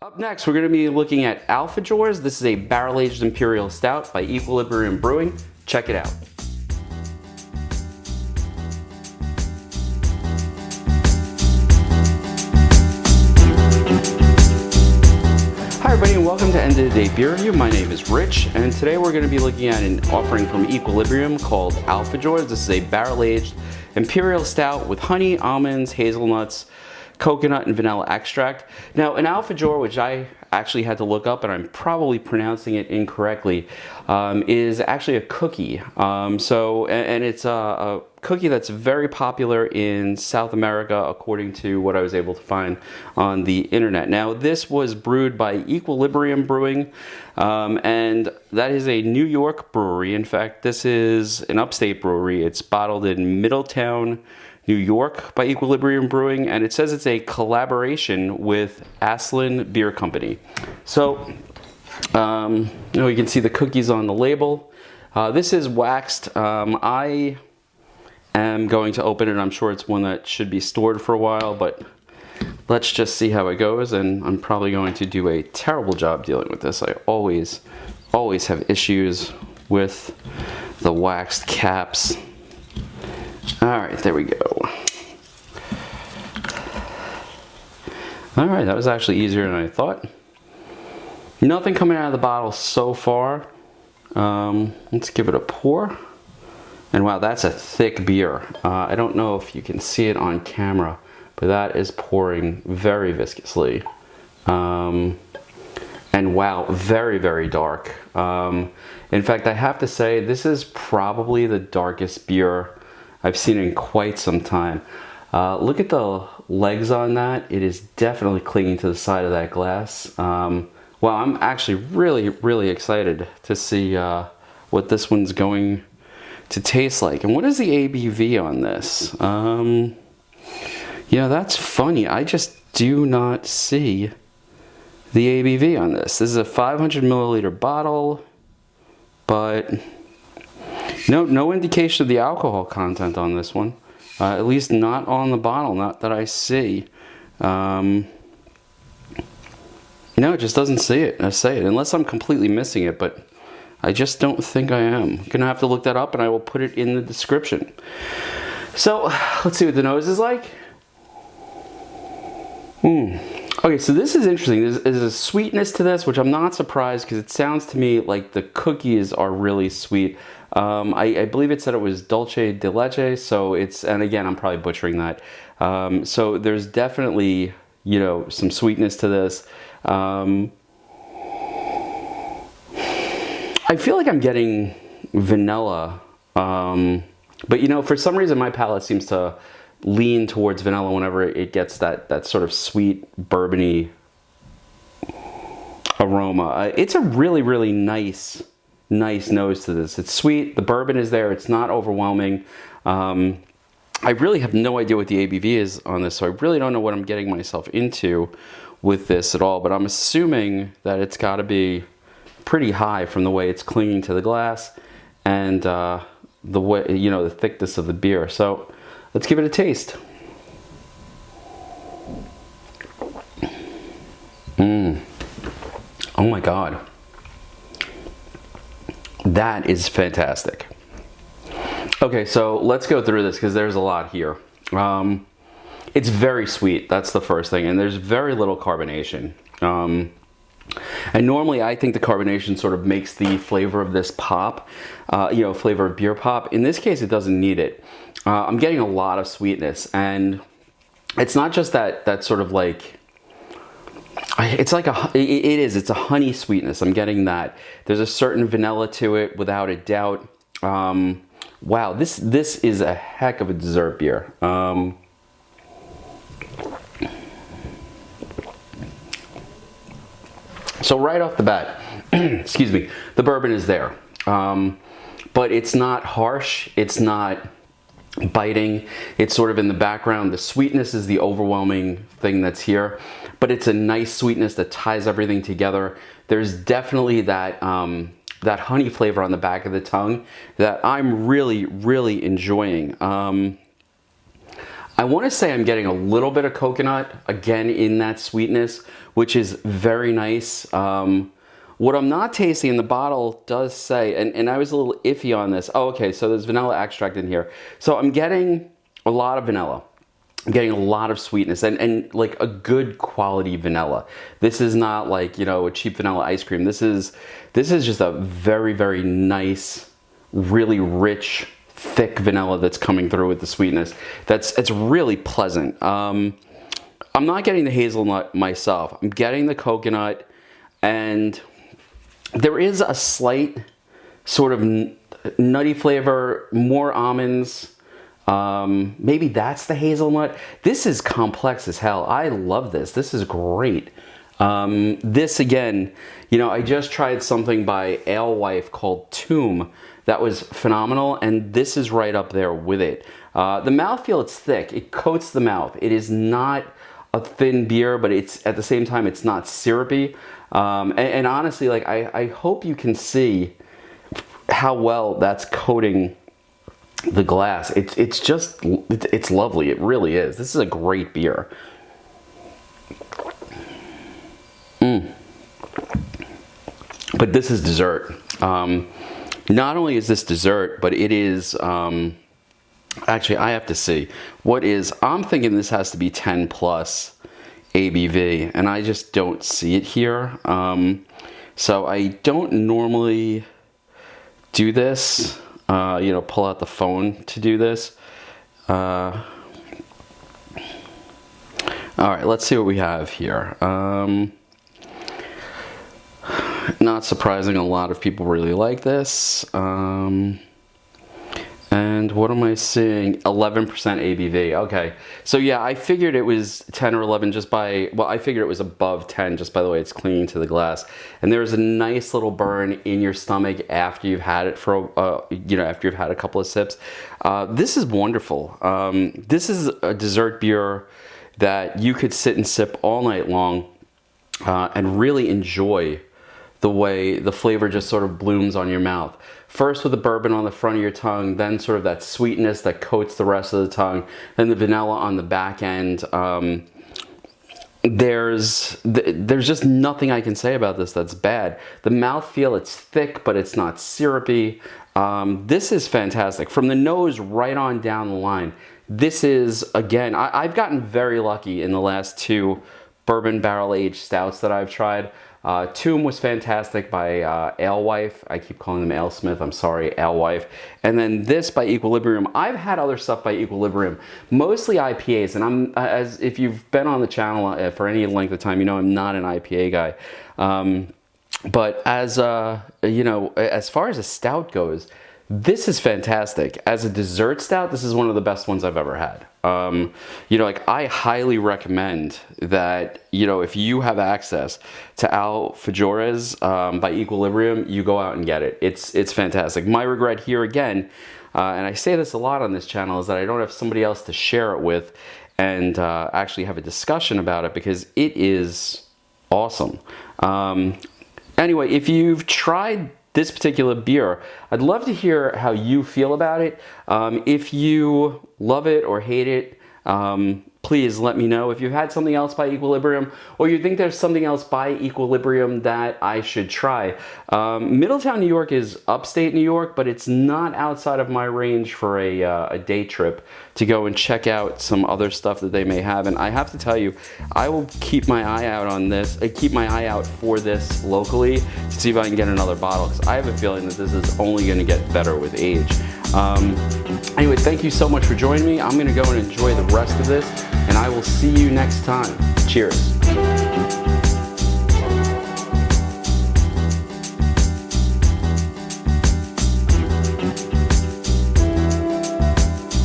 Up next, we're going to be looking at Alfajores. This is a barrel-aged imperial stout by Equilibrium Brewing. Check it out. Hi everybody and welcome to End of the Day Beer Review. My name is Rich and today we're going to be looking at an offering from Equilibrium called Alfajores. This is a barrel-aged imperial stout with honey, almonds, hazelnuts, coconut, and vanilla extract. Now, an alfajor, which I actually had to look up, and I'm probably pronouncing it incorrectly, is actually a cookie. And it's a cookie that's very popular in South America, according to what I was able to find on the internet. Now, this was brewed by Equilibrium Brewing, and that is a New York brewery. In fact, this is an upstate brewery. It's bottled in Middletown, New York by Equilibrium Brewing, and it says it's a collaboration with Aslin Beer Company. So, you can see the cookies on the label. This is waxed. I am going to open it. I'm sure it's one that should be stored for a while, but let's just see how it goes, and I'm probably going to do a terrible job dealing with this. I always have issues with the waxed caps. All right, there we go. All right, that was actually easier than I thought. Nothing coming out of the bottle so far. Let's give it a pour. And wow, that's a thick beer. I don't know if you can see it on camera, but that is pouring very viscously. And wow, very, very dark. In fact, I have to say, this is probably the darkest beer I've seen in quite some time. Look at the legs on that. It is definitely clinging to the side of that glass. Well, I'm actually really excited to see what this one's going to taste like. And what is the ABV on this? Yeah, that's funny. I just do not see the ABV on this. This is a 500 milliliter bottle, but no indication of the alcohol content on this one. At least not on the bottle, not that I see. No, it just doesn't say it, unless I'm completely missing it, but I just don't think I am. I'm gonna have to look that up, and I will put it in the description. So, let's see what the nose is like. Okay, so this is interesting. There's a sweetness to this, which I'm not surprised, because it sounds to me like the cookies are really sweet. I believe it said it was dulce de leche, so it's, and again, I'm probably butchering that. So there's definitely, some sweetness to this. I feel like I'm getting vanilla, but for some reason my palate seems to lean towards vanilla whenever it gets that sort of sweet, bourbony aroma. It's a really nice nose to this. It's sweet, the bourbon is there, it's not overwhelming. I really have no idea what the ABV is on this, so I really don't know what I'm getting myself into with this at all, but I'm assuming that it's got to be pretty high from the way it's clinging to the glass and the way, the thickness of the beer. So let's give it a taste. Oh my God. That is fantastic. Okay, so let's go through this because there's a lot here. It's very sweet, that's the first thing, and there's very little carbonation. And normally I think the carbonation sort of makes the flavor of this pop, flavor of beer pop. In this case, it doesn't need it. I'm getting a lot of sweetness, and it's not just that sort of like, it's like it's a honey sweetness. I'm getting that. There's a certain vanilla to it, without a doubt. Wow, this is a heck of a dessert beer. So right off the bat, excuse me, the bourbon is there, but it's not harsh. It's not biting. It's sort of in the background. The sweetness is the overwhelming thing that's here, but it's a nice sweetness that ties everything together. There's definitely that that honey flavor on the back of the tongue that I'm really enjoying. I want to say I'm getting a little bit of coconut, again, in that sweetness, which is very nice. What I'm not tasting, and the bottle does say, and I was a little iffy on this. Oh, okay, so there's vanilla extract in here. So I'm getting a lot of vanilla. I'm getting a lot of sweetness and like a good quality vanilla. This is not like, you know, a cheap vanilla ice cream. This is just a very, very nice, really rich, thick vanilla that's coming through with the sweetness. It's really pleasant. I'm not getting the hazelnut myself. I'm getting the coconut, and there is a slight sort of nutty flavor, more almonds. Maybe that's the hazelnut. This is complex as hell. I love this. This is great. This again, you know, I just tried something by Alewife called Tomb that was phenomenal, and this is right up there with it. The mouthfeel, it's thick. It coats the mouth. It is not a thin beer, but it's at the same time, it's not syrupy. And honestly, like I hope you can see how well that's coating the glass. It's lovely. It really is. This is a great beer. But this is dessert. Not only is this dessert, but it is, actually I have to see, I'm thinking this has to be 10 plus ABV, and I just don't see it here. So I don't normally do this, you know, pull out the phone to do this. All right, let's see what we have here. Not surprising, a lot of people really like this. And what am I seeing? 11% ABV. Okay, so yeah, I figured it was 10 or 11 just by, well, I figured it was above 10 just by the way it's clinging to the glass. And there's a nice little burn in your stomach after you've had it for, you know, after you've had a couple of sips. This is wonderful. This is a dessert beer that you could sit and sip all night long and really enjoy the way the flavor just sort of blooms on your mouth. First with the bourbon on the front of your tongue, then sort of that sweetness that coats the rest of the tongue, then the vanilla on the back end. There's just nothing I can say about this that's bad. The mouthfeel, it's thick, but it's not syrupy. This is fantastic. From the nose right on down the line, this is, again, I've gotten very lucky in the last two bourbon barrel-aged stouts that I've tried. Tomb was fantastic by Alewife. I keep calling them Alesmith. I'm sorry, Alewife. And then this by Equilibrium. I've had other stuff by Equilibrium, mostly IPAs. And I'm, as if you've been on the channel for any length of time, you know I'm not an IPA guy. But as you know, as far as a stout goes, this is fantastic. As a dessert stout, this is one of the best ones I've ever had. You know, like I highly recommend that, you know, if you have access to Alfajores by Equilibrium, you go out and get it. It's fantastic. My regret here again, and I say this a lot on this channel, is that I don't have somebody else to share it with and actually have a discussion about it, because it is awesome. Anyway, if you've tried this particular beer, I'd love to hear how you feel about it. If you love it or hate it, please let me know. If you've had something else by Equilibrium, or you think there's something else by Equilibrium that I should try. Middletown, New York is upstate New York, but it's not outside of my range for a day trip to go and check out some other stuff that they may have. And I have to tell you, I will keep my eye out on this, keep my eye out for this locally to see if I can get another bottle, because I have a feeling that this is only going to get better with age. Anyway, thank you so much for joining me. I'm going to go and enjoy the rest of this, and I will see you next time. Cheers.